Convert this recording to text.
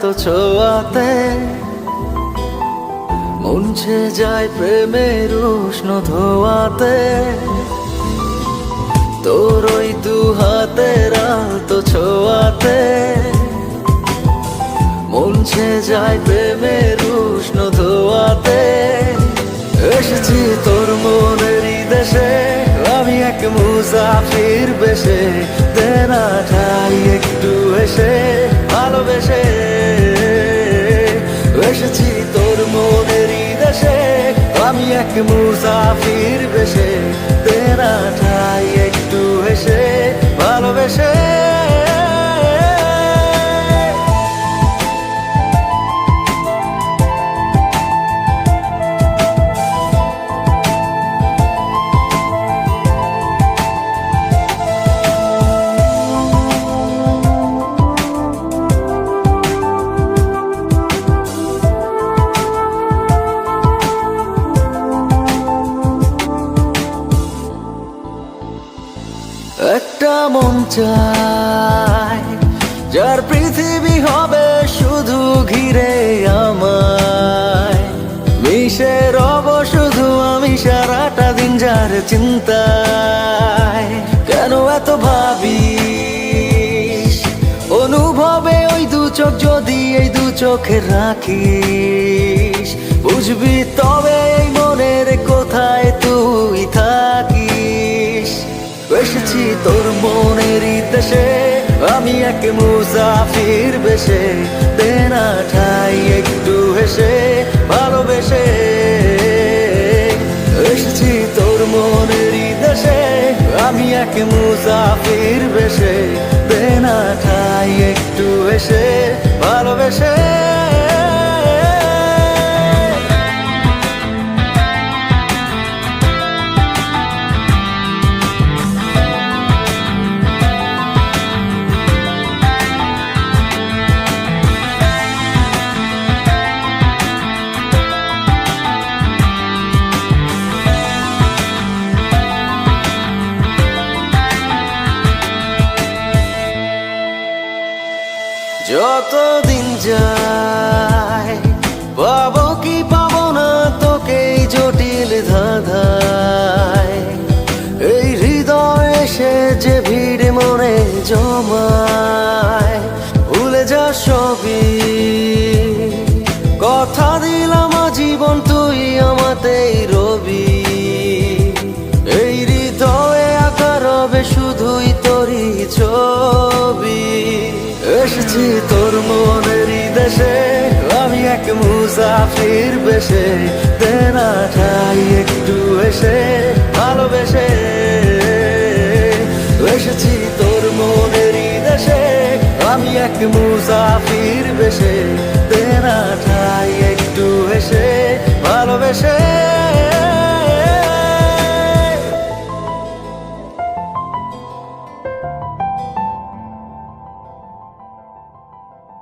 তো ছোঁয়াতে, মুছে যায় প্রেমের উষ্ণ ধোয়াতে। তোর ওই দু হাতের তো ছোঁয়াতে, মুছে যায় প্রেমের উষ্ণ ধোয়াতে। এসেছি তোর মনেরই দেশে, আমি এক মুসাফির বেশে। দেনা ঠাই একটু এসে ভালোবেসে। এসেছি তোর মনেরই দেশে, আমি এক মুসাফির বেশে। দেনা ঠাই একটু এসে ভালোবেসে। একটা মন চায়, যার পৃথিবী হবে শুধু ঘিরে আমায়। মিশে রব শুধু আমি সারাটা দিন যার চিন্তায়। কেন এত ভাবিস অনুভবে ওই দু চোখ, যদি এই দু চোখে রাখিস। বুঝবি তবে এই মনের কোথায় তুই থাকিস। এসেছি তোর মনেরই দেশে, আমি এক মুসাফির বেশে। দেনা ঠাই একটু হেসে ভালোবেসে। এসেছি তোর মনেরই দেশে, আমি এক মুসাফির বেশে। দেনা ঠাই একটু হেসে ভালোবেসে। যতদিন যায় পাবো কি পাবো না তোকে এই জটিল ধাঁধায়। এই হৃদয় এসে যে ভিড় মনে জমায়। ভুলে যা সবই, কথা দিলাম জীবন তুই আমাতেই রবি। এই হৃদয়ে আঁকা রবে শুধুই তোরই ছবি। এসেছি তোর মনেরই দেশে, আমি এক মুসাফির বেশে। দেনা ঠাই একটু এসে